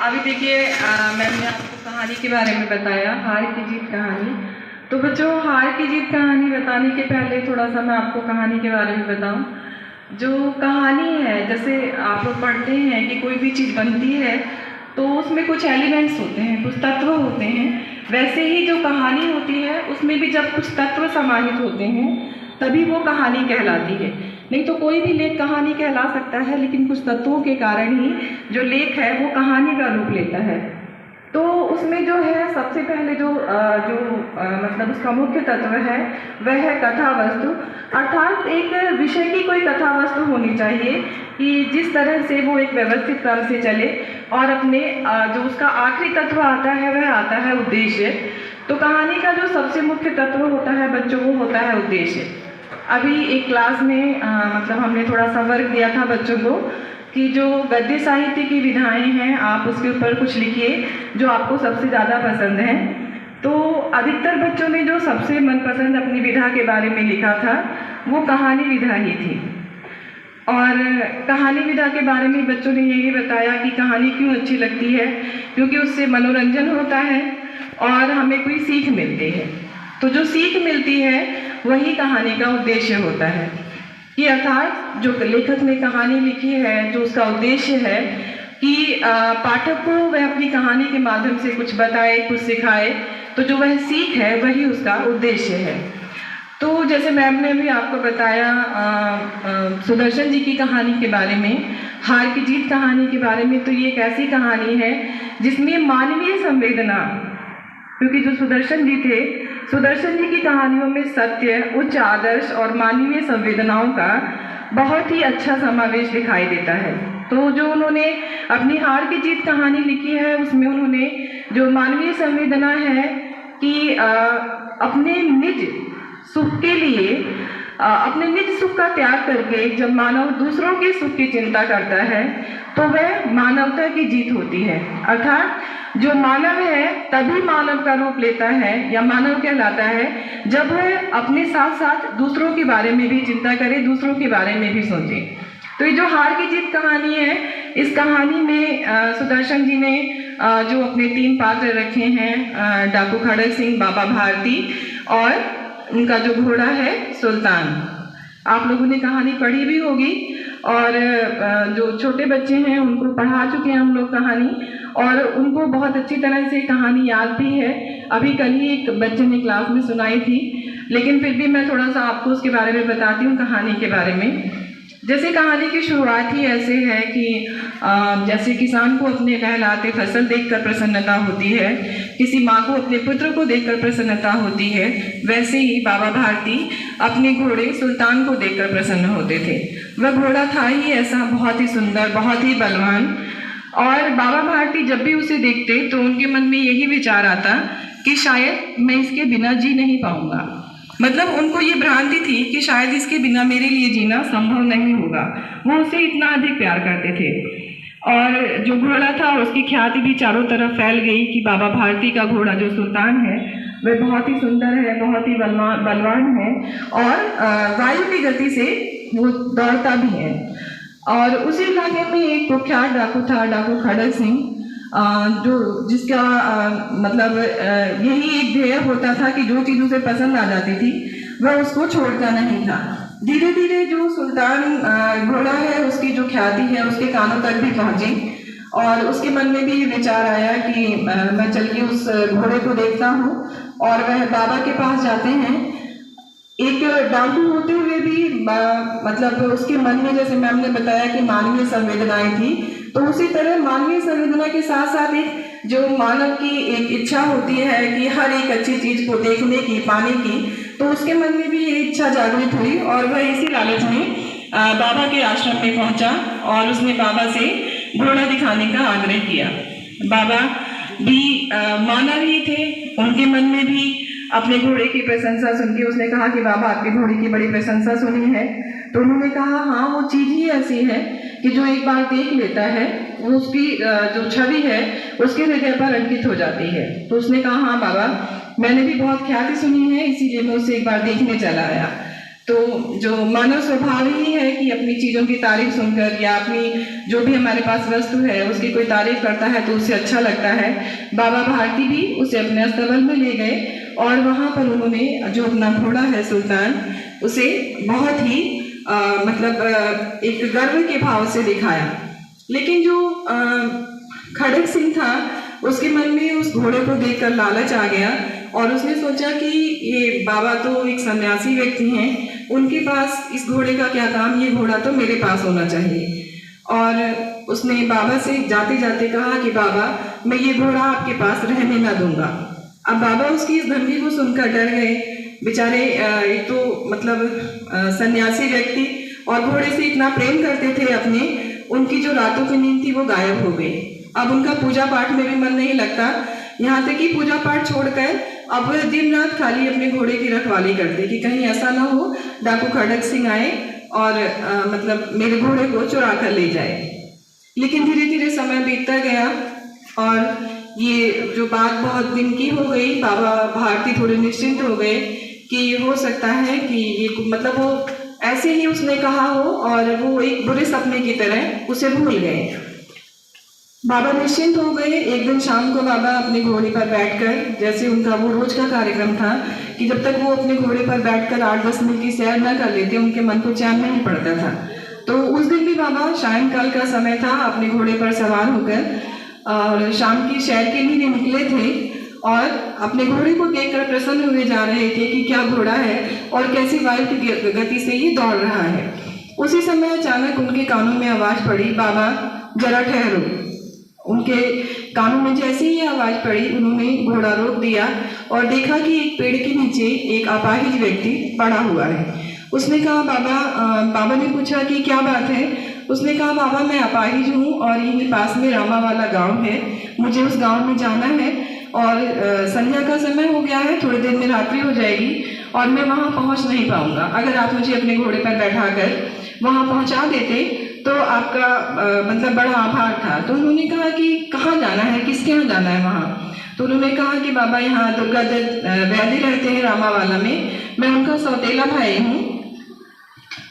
अभी देखिए मैम ने आपको कहानी के बारे में बताया, हार की जीत कहानी। तो बच्चों, हार की जीत कहानी बताने के पहले थोड़ा सा मैं आपको कहानी के बारे में बताऊं। जो कहानी है, जैसे आप लोग पढ़ते हैं कि कोई भी चीज़ बनती है तो उसमें कुछ एलिमेंट्स होते हैं, कुछ तत्व होते हैं। वैसे ही जो कहानी होती है उसमें भी जब कुछ तत्व समाहित होते हैं तभी वो कहानी कहलाती है। नहीं तो कोई भी लेख कहानी कहला सकता है, लेकिन कुछ तत्वों के कारण ही जो लेख है वो कहानी का रूप लेता है। तो उसमें जो है सबसे पहले जो मतलब उसका मुख्य तत्व है वह है कथा वस्तु। अर्थात एक विषय की कोई कथा वस्तु होनी चाहिए कि जिस तरह से वो एक व्यवस्थित क्रम से चले, और अपने जो उसका आखिरी तत्व आता है वह आता है उद्देश्य। तो कहानी का जो सबसे मुख्य तत्व होता है बच्चों, वो होता है उद्देश्य। अभी एक क्लास में मतलब हमने थोड़ा सा वर्क दिया था बच्चों को कि जो गद्य साहित्य की विधाएं हैं आप उसके ऊपर कुछ लिखिए जो आपको सबसे ज़्यादा पसंद है। तो अधिकतर बच्चों ने जो सबसे मनपसंद अपनी विधा के बारे में लिखा था वो कहानी विधा ही थी। और कहानी विधा के बारे में बच्चों ने यही बताया कि कहानी क्यों अच्छी लगती है, क्योंकि उससे मनोरंजन होता है और हमें कोई सीख मिलती है। तो जो सीख मिलती है वही कहानी का उद्देश्य होता है कि अर्थात जो लेखक ने कहानी लिखी है, जो उसका उद्देश्य है कि पाठक को वह अपनी कहानी के माध्यम से कुछ बताए, कुछ सिखाए, तो जो वह सीख है वही उसका उद्देश्य है। तो जैसे मैम ने भी आपको बताया सुदर्शन जी की कहानी के बारे में, हार की जीत कहानी के बारे में, तो ये एक ऐसी कहानी है जिसमें मानवीय संवेदना, क्योंकि जो सुदर्शन जी थे, सुदर्शन जी की कहानियों में सत्य, उच्च आदर्श और मानवीय संवेदनाओं का बहुत ही अच्छा समावेश दिखाई देता है। तो जो उन्होंने अपनी हार की जीत कहानी लिखी है उसमें उन्होंने जो मानवीय संवेदना है कि अपने निज सुख के लिए, अपने निज सुख का त्याग करके जब मानव दूसरों के सुख की चिंता करता है तो वह मानवता की जीत होती है। अर्थात जो मानव है तभी मानव का रूप लेता है या मानव कहलाता है जब वह अपने साथ साथ दूसरों के बारे में भी चिंता करे, दूसरों के बारे में भी सोचे। तो ये जो हार की जीत कहानी है, इस कहानी में सुदर्शन जी ने जो अपने 3 पात्र रखे हैं, डाकू खड़क सिंह, बाबा भारती और उनका जो घोड़ा है सुल्तान। आप लोगों ने कहानी पढ़ी भी होगी और जो छोटे बच्चे हैं उनको पढ़ा चुके हैं हम लोग कहानी, और उनको बहुत अच्छी तरह से कहानी याद भी है। अभी कल ही एक बच्चे ने क्लास में सुनाई थी, लेकिन फिर भी मैं थोड़ा सा आपको उसके बारे में बताती हूँ कहानी के बारे में। जैसे कहानी की शुरुआत ही ऐसे है कि जैसे किसान को अपने कहलाते फसल देखकर प्रसन्नता होती है, किसी माँ को अपने पुत्र को देखकर प्रसन्नता होती है, वैसे ही बाबा भारती अपने घोड़े सुल्तान को देखकर प्रसन्न होते थे। वह घोड़ा था ही ऐसा, बहुत ही सुंदर, बहुत ही बलवान, और बाबा भारती जब भी उसे देखते तो उनके मन में यही विचार आता कि शायद मैं इसके बिना जी नहीं पाऊंगा। मतलब उनको ये भ्रांति थी कि शायद इसके बिना मेरे लिए जीना संभव नहीं होगा। वो उसे इतना अधिक प्यार करते थे। और जो घोड़ा था उसकी ख्याति भी चारों तरफ फैल गई कि बाबा भारती का घोड़ा जो सुल्तान है वह बहुत ही सुंदर है, बहुत ही बलवान है और वायु की गति से वो दौड़ता भी है। और उसी इलाके में एक कुख्यात डाकू था, डाकू खड़क सिंह, जो जिसका मतलब यही एक ध्येय होता था कि जो चीज़ उसे पसंद आ जाती थी वह उसको छोड़ता नहीं था। धीरे धीरे जो सुल्तान घोड़ा है उसकी जो ख्याति है उसके कानों तक भी पहुंची और उसके मन में भी ये विचार आया कि मैं चल के उस घोड़े को देखता हूँ। और वह बाबा के पास जाते हैं। एक डाकू होते हुए भी मतलब उसके मन में, जैसे मैम ने बताया कि मानवीय संवेदनाएं थी, तो उसी तरह मानवीय संवेदना के साथ साथ एक जो मानव की एक इच्छा होती है कि हर एक अच्छी चीज को देखने की, पाने की, तो उसके मन में भी ये इच्छा जागृत हुई और वह इसी लालच में बाबा के आश्रम में पहुंचा और उसने बाबा से घोड़ा दिखाने का आग्रह किया। बाबा भी मानव ही थे, उनके मन में भी अपने घोड़े की प्रशंसा सुन के उसने कहा कि बाबा आपके घोड़े की बड़ी प्रशंसा सुनी है। तो उन्होंने कहा हाँ, वो चीज़ ही ऐसी है कि जो एक बार देख लेता है वो उसकी जो छवि है उसके हृदय पर अंकित हो जाती है। तो उसने कहा हाँ बाबा, मैंने भी बहुत ख्याति सुनी है, इसीलिए मैं उसे एक बार देखने चला आया। तो जो मानव स्वभाव ही है कि अपनी चीज़ों की तारीफ सुनकर या अपनी जो भी हमारे पास वस्तु है उसकी कोई तारीफ करता है तो उसे अच्छा लगता है। बाबा भारती भी उसे अपने अस्तबल में ले गए और वहाँ पर उन्होंने जो अपना घोड़ा है सुल्तान, उसे बहुत ही एक गर्व के भाव से दिखाया। लेकिन जो खड़ग सिंह था उसके मन में उस घोड़े को देखकर लालच आ गया और उसने सोचा कि ये बाबा तो एक सन्यासी व्यक्ति हैं, उनके पास इस घोड़े का क्या काम, ये घोड़ा तो मेरे पास होना चाहिए। और उसने बाबा से जाते जाते कहा कि बाबा मैं ये घोड़ा आपके पास रहने ना दूंगा। अब बाबा उसकी इस धमकी को सुनकर डर गए। बेचारे एक तो सन्यासी व्यक्ति और घोड़े से इतना प्रेम करते थे अपने, उनकी जो रातों की नींद थी वो गायब हो गई। अब उनका पूजा पाठ में भी मन नहीं लगता, यहाँ तक कि पूजा पाठ छोड़कर अब वह दिन रात खाली अपने घोड़े की रखवाली करते कि कहीं ऐसा ना हो डाकू खड़ग सिंह आए और मेरे घोड़े को चुरा कर ले जाए। लेकिन धीरे धीरे समय बीतता गया और ये जो बात बहुत दिन की हो गई। बाबा भारती थोड़े निश्चिंत हो गए कि हो सकता है कि ये वो ऐसे ही उसने कहा हो और वो एक बुरे सपने की तरह उसे भूल गए। बाबा निश्चिंत हो गए। एक दिन शाम को बाबा अपने घोड़े पर बैठकर, जैसे उनका वो रोज का कार्यक्रम था कि जब तक वो अपने घोड़े पर बैठकर 8-10 मील की सैर न कर लेते उनके मन को चैन नहीं पड़ता था। तो उस दिन भी बाबा सायंकाल का समय था, अपने घोड़े पर सवार होकर और शाम की सैर के लिए निकले थे और अपने घोड़े को देखकर प्रसन्न हुए जा रहे थे कि क्या घोड़ा है और कैसी वायु की गति से ये दौड़ रहा है। उसी समय अचानक उनके कानों में आवाज पड़ी, बाबा जरा ठहरो। उनके कानों में जैसे ही आवाज पड़ी उन्होंने घोड़ा रोक दिया और देखा कि एक पेड़ के नीचे एक अपाहिज व्यक्ति पड़ा हुआ है। उसने कहा बाबा ने पूछा कि क्या बात है। उसने कहा बाबा मैं अपाहिज हूँ और यहीं पास में रामा वाला गांव है, मुझे उस गांव में जाना है और संध्या का समय हो गया है, थोड़ी देर में रात्रि हो जाएगी और मैं वहाँ पहुँच नहीं पाऊँगा। अगर आप मुझे अपने घोड़े पर बैठाकर वहाँ पहुँचा देते तो आपका बड़ा आभार था। तो उन्होंने कहा कि कहाँ जाना है, किसके यहाँ जाना है वहाँ। तो उन्होंने कहा कि बाबा यहाँ दुर्गा दत्त वैद्य रहते हैं रामावाला में, मैं उनका सौतेला भाई हूँ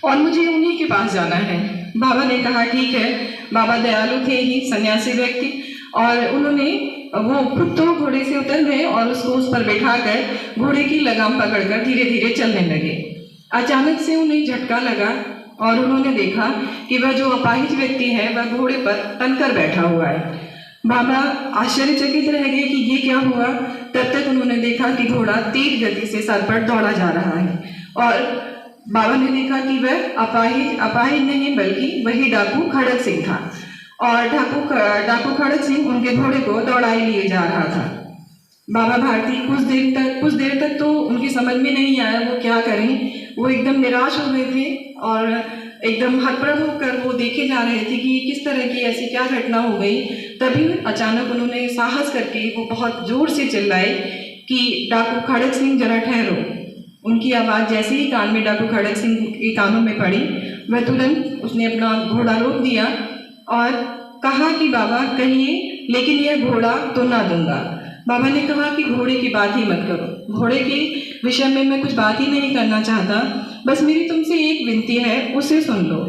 और मुझे उन्हीं के पास जाना है। बाबा ने कहा ठीक है। बाबा दयालु थे ही, सन्यासी व्यक्ति, और उन्होंने वो खुद तो घोड़े से उतर गए और उसको उस पर बैठाकर घोड़े की लगाम पकड़कर धीरे धीरे चलने लगे। अचानक से उन्हें झटका लगा और उन्होंने देखा कि वह जो अपाहिज व्यक्ति है वह घोड़े पर तनकर बैठा हुआ है। बाबा आश्चर्यचकित रह गए कि ये क्या हुआ। तब तक उन्होंने देखा कि घोड़ा तेज गति से सर पर दौड़ा जा रहा है और बाबा ने देखा कि वह अपाहिज नहीं बल्कि वही डाकू खड़ग सिंह था और डाकू खड़ग सिंह उनके घोड़े को दौड़ाए लिए जा रहा था। बाबा भारती कुछ देर तक तो उनकी समझ में नहीं आया वो क्या करें। वो एकदम निराश हो गए थे और एकदम हतप्रभ होकर वो देखे जा रहे थे कि किस तरह की ऐसी क्या घटना हो गई। तभी अचानक उन्होंने साहस करके वो बहुत जोर से चिल्लाए कि डाकू खड़ग सिंह जरा ठहरो। उनकी आवाज़ जैसे ही कान में डाकू खड़ग सिंह के कानों में पड़ी वह तुरंत उसने अपना घोड़ा रोक दिया और कहा कि बाबा कहिए, लेकिन यह घोड़ा तो ना दूंगा। बाबा ने कहा कि घोड़े की बात ही मत करो, घोड़े के विषय में मैं कुछ बात ही नहीं करना चाहता, बस मेरी तुमसे एक विनती है उसे सुन लो।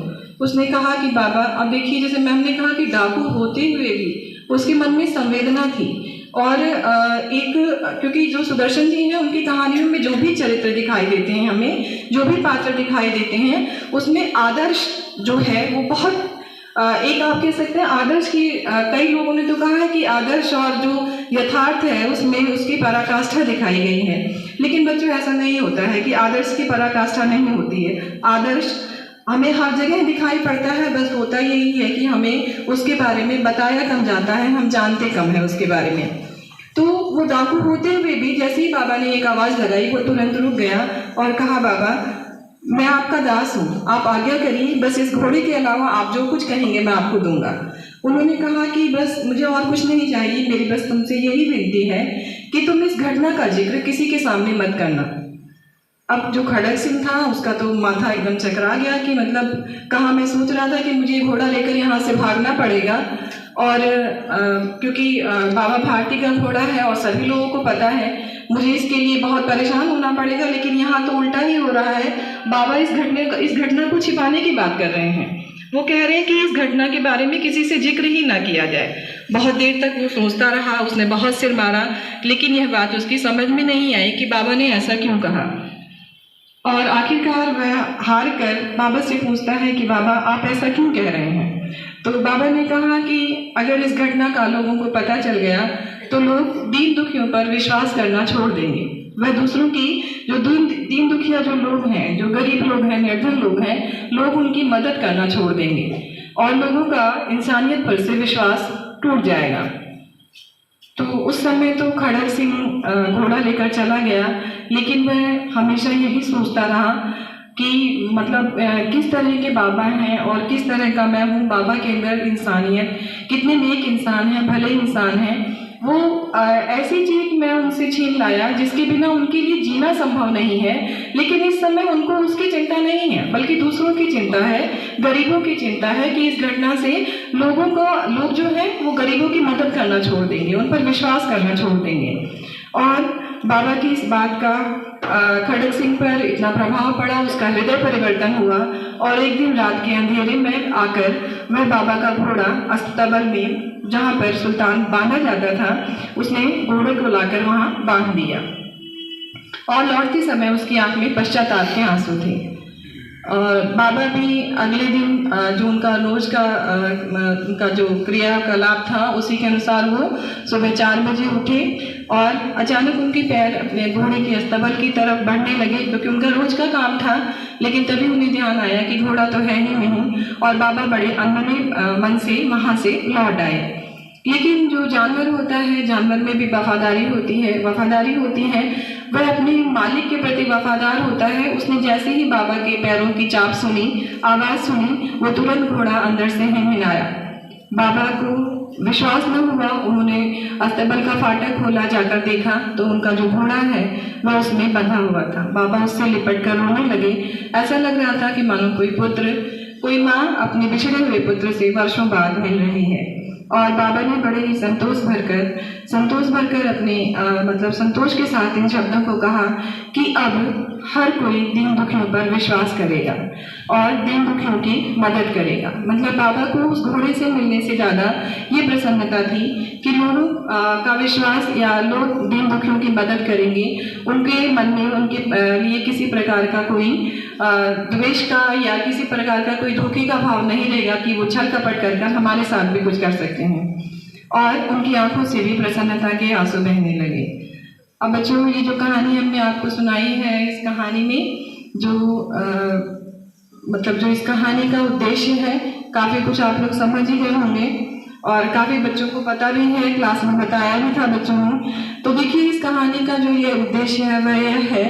उसने कहा कि बाबा अब देखिए, जैसे मैम ने कहा कि डाकू होते हुए भी उसके मन में संवेदना थी और क्योंकि जो सुदर्शन जी हैं उनकी कहानियों में जो भी चरित्र दिखाई देते हैं, हमें जो भी पात्र दिखाई देते हैं उसमें आदर्श जो है वो बहुत एक आप कह सकते हैं आदर्श की कई लोगों ने तो कहा है कि आदर्श और जो यथार्थ है उसमें उसकी पराकाष्ठा दिखाई गई है। लेकिन बच्चों ऐसा नहीं होता है कि आदर्श की पराकाष्ठा नहीं होती है। आदर्श हमें हर जगह दिखाई पड़ता है, बस होता यही है कि हमें उसके बारे में बताया कम जाता है, हम जानते कम है उसके बारे में। तो वो डाकू होते हुए भी जैसे ही बाबा ने एक आवाज़ लगाई वो तुरंत रुक गया और कहा बाबा मैं आपका दास हूँ, आप आज्ञा करिए, बस इस घोड़े के अलावा आप जो कुछ कहेंगे मैं आपको दूंगा। उन्होंने कहा कि बस मुझे और कुछ नहीं चाहिए, मेरी बस तुमसे यही विनती है कि तुम इस घटना का जिक्र किसी के सामने मत करना। अब जो खड़क सिंह था उसका तो माथा एकदम चकरा गया कि मतलब कहाँ मैं सोच रहा था कि मुझे घोड़ा लेकर यहाँ से भागना पड़ेगा, और क्योंकि बाबा भारती का घोड़ा है और सभी लोगों को पता है मुझे इसके लिए बहुत परेशान होना पड़ेगा, लेकिन यहाँ तो उल्टा ही हो रहा है। बाबा इस घटना को छिपाने की बात कर रहे हैं। वो कह रहे हैं कि इस घटना के बारे में किसी से जिक्र ही ना किया जाए। बहुत देर तक वो सोचता रहा, उसने बहुत सिर मारा, लेकिन यह बात उसकी समझ में नहीं आई कि बाबा ने ऐसा क्यों कहा। और आखिरकार वह हार कर बाबा से पूछता है कि बाबा आप ऐसा क्यों कह रहे हैं। तो बाबा ने कहा कि अगर इस घटना का लोगों को पता चल गया तो लोग दीन दुखियों पर विश्वास करना छोड़ देंगे। वह दूसरों की जो दीन दुखिया जो लोग हैं, जो गरीब लोग हैं, निर्धन लोग हैं, लोग उनकी मदद करना छोड़ देंगे और लोगों का इंसानियत पर से विश्वास टूट जाएगा। तो उस समय तो खड़क सिंह घोड़ा लेकर चला गया, लेकिन वह हमेशा यही सोचता रहा कि मतलब किस तरह के बाबा हैं और किस तरह का मैं हूँ। बाबा के अंदर इंसानियत, कितने नेक इंसान हैं, भले इंसान हैं। वो ऐसी चीज मैं उनसे छीन लाया जिसके बिना उनके लिए जीना संभव नहीं है, लेकिन इस समय उनको उसकी चिंता नहीं है, बल्कि दूसरों की चिंता है, गरीबों की चिंता है कि इस घटना से लोग जो है वो गरीबों की मदद करना छोड़ देंगे, उन पर विश्वास करना छोड़ देंगे। और बाबा की इस बात का खड़क सिंह पर इतना प्रभाव पड़ा, उसका हृदय परिवर्तन हुआ और एक दिन रात के अंधेरे में आकर वह बाबा का घोड़ा अस्तबल में, जहाँ पर सुल्तान बांधा जाता था, उसने घोड़े को लाकर वहाँ बांध दिया। और लौटते समय उसकी आंख में पश्चाताप के आंसू थे। और बाबा भी अगले दिन जो उनका रोज का उनका जो क्रियाकलाप था उसी के अनुसार वो सुबह 4 बजे उठे और अचानक उनके पैर अपने घोड़े के अस्तबल की तरफ बढ़ने लगे, क्योंकि उनका रोज का काम था। लेकिन तभी उन्हें ध्यान आया कि घोड़ा तो है ही नहीं, और बाबा बड़े अनमने मन से वहाँ से लौट आए। लेकिन जो जानवर होता है, जानवर में भी वफादारी होती है। वह अपने मालिक के प्रति वफादार होता है। उसने जैसे ही बाबा के पैरों की चाप सुनी, आवाज सुनी, वो तुरंत घोड़ा अंदर से हिमहिलाया। बाबा को विश्वास न हुआ, उन्होंने अस्तबल का फाटक खोला, जाकर देखा तो उनका जो घोड़ा है वह उसमें बंधा हुआ था। बाबा उससे लिपट कर रोने लगे। ऐसा लग रहा था कि मानो कोई माँ अपने बिछड़े हुए पुत्र से वर्षों बाद मिल रही है। और बाबा ने बड़े ही संतोष भरकर अपने मतलब संतोष के साथ इन शब्दों को कहा कि अब हर कोई दीन दुखियों पर विश्वास करेगा और दीन दुखियों की मदद करेगा। मतलब बाबा को उस घोड़े से मिलने से ज़्यादा ये प्रसन्नता थी कि लोगों का विश्वास या लोग दीन दुखियों की मदद करेंगे। उनके मन में उनके लिए किसी प्रकार का कोई द्वेष का या किसी प्रकार का कोई धोखे का भाव नहीं रहेगा कि वो छल कपट कर हमारे साथ भी कुछ कर सकते हैं। और उनकी आंखों से भी प्रसन्नता के आंसू बहने लगे। अब बच्चों, ये जो कहानी हमने आपको सुनाई है, इस कहानी में जो इस कहानी का उद्देश्य है, काफ़ी कुछ आप लोग समझ ही गए होंगे और काफ़ी बच्चों को पता भी है, क्लास में बताया भी था बच्चों ने। तो देखिए, इस कहानी का जो ये उद्देश्य है वह यह है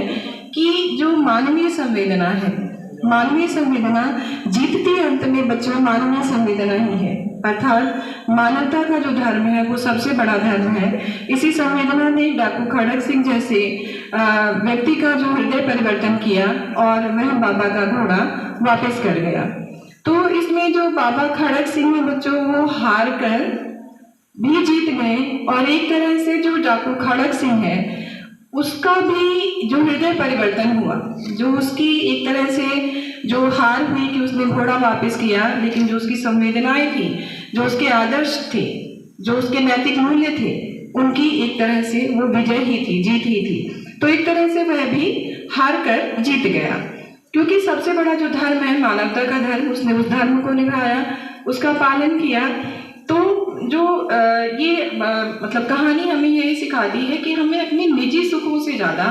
कि जो मानवीय संवेदना है, मानवीय संवेदना जीतती अंत में बच्चों मानवीय संवेदना ही है। अर्थात मानवता का जो धर्म है वो सबसे बड़ा धर्म है। इसी संवेदना ने डाकू खड़क सिंह जैसे व्यक्ति का जो हृदय परिवर्तन किया और वह बाबा का घोड़ा वापस कर गया। तो इसमें जो बाबा खड़क सिंह है बच्चों, वो हार कर भी जीत गए और एक तरह से जो डाकू खड़क सिंह है उसका भी जो हृदय परिवर्तन हुआ, जो उसकी एक तरह से जो हार हुई कि उसने घोड़ा वापस किया, लेकिन जो उसकी संवेदनाएं थी, जो उसके आदर्श थे, जो उसके नैतिक मूल्य थे, उनकी एक तरह से वो विजय ही थी, जीत ही थी। तो एक तरह से वह भी हार कर जीत गया, क्योंकि सबसे बड़ा जो धर्म है मानवता का धर्म, उसने उस धर्म को निभाया, उसका पालन किया। तो जो मतलब कहानी हमें यही सिखाती है कि हमें अपने निजी सुखों से ज़्यादा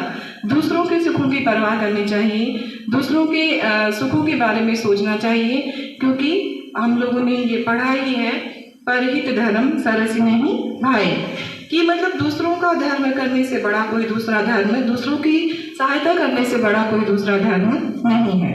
दूसरों के सुखों की परवाह करनी चाहिए, दूसरों के सुखों के बारे में सोचना चाहिए, क्योंकि हम लोगों ने ये पढ़ा ही है, परहित धर्म सरस नहीं भाई, कि मतलब दूसरों का धर्म करने से बड़ा कोई दूसरा धर्म, दूसरों की सहायता करने से बड़ा कोई दूसरा धर्म नहीं है।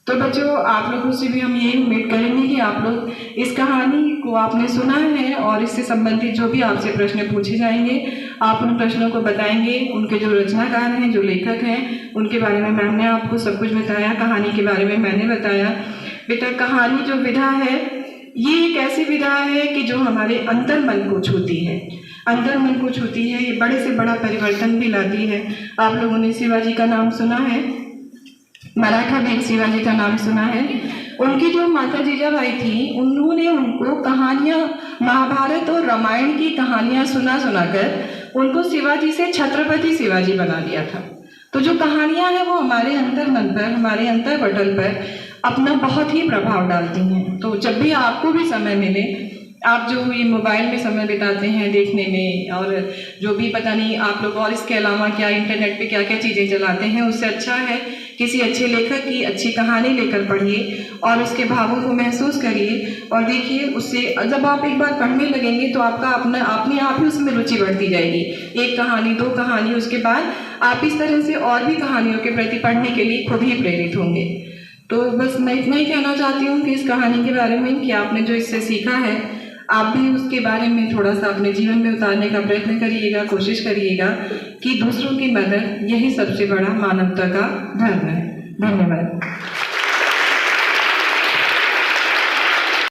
तो बच्चों, आप लोगों से भी हम यही उम्मीद करेंगे कि आप लोग इस कहानी को आपने सुना है और इससे संबंधित जो भी आपसे प्रश्न पूछे जाएंगे आप उन प्रश्नों को बताएंगे। उनके जो रचनाकार हैं, जो लेखक हैं, उनके बारे में मैम ने आपको सब कुछ बताया, कहानी के बारे में मैंने बताया। बेटा, कहानी जो विधा है ये एक ऐसी विधा है कि जो हमारे अंतर मन को छूती है, अंतर मन को छूती है। ये बड़े से बड़ा परिवर्तन भी लाती है। आप लोगों ने शिवाजी का नाम सुना है, मराठा वीर शिवाजी का नाम सुना है। उनकी जो माता जीजाबाई थी, उन्होंने उनको कहानियाँ, महाभारत और रामायण की कहानियाँ सुना कर उनको शिवाजी से छत्रपति शिवाजी बना दिया था। तो जो कहानियाँ हैं वो हमारे अंतर मन पर, हमारे अंतर पटल पर अपना बहुत ही प्रभाव डालती हैं। तो जब भी आपको भी समय मिले, आप जो ये मोबाइल में समय बिताते हैं देखने में, और जो भी पता नहीं आप लोग और इसके अलावा क्या इंटरनेट पे क्या क्या चीज़ें चलाते हैं, उससे अच्छा है किसी अच्छे लेखक की अच्छी कहानी लेकर पढ़िए और उसके भावों को महसूस करिए और देखिए। उससे जब आप एक बार पढ़ने लगेंगे तो आपका अपने आप ही उसमें रुचि बढ़ती जाएगी। एक कहानी, दो कहानी, उसके बाद आप इस तरह से और भी कहानियों के प्रति पढ़ने के लिए खुद ही प्रेरित होंगे। तो बस मैं इतना ही कहना चाहती हूँ कि इस कहानी के बारे में कि आपने जो इससे सीखा है आप भी उसके बारे में थोड़ा सा अपने जीवन में उतारने का प्रयत्न करिएगा, कोशिश करिएगा कि दूसरों की मदद यही सबसे बड़ा मानवता का धर्म है। धन्यवाद।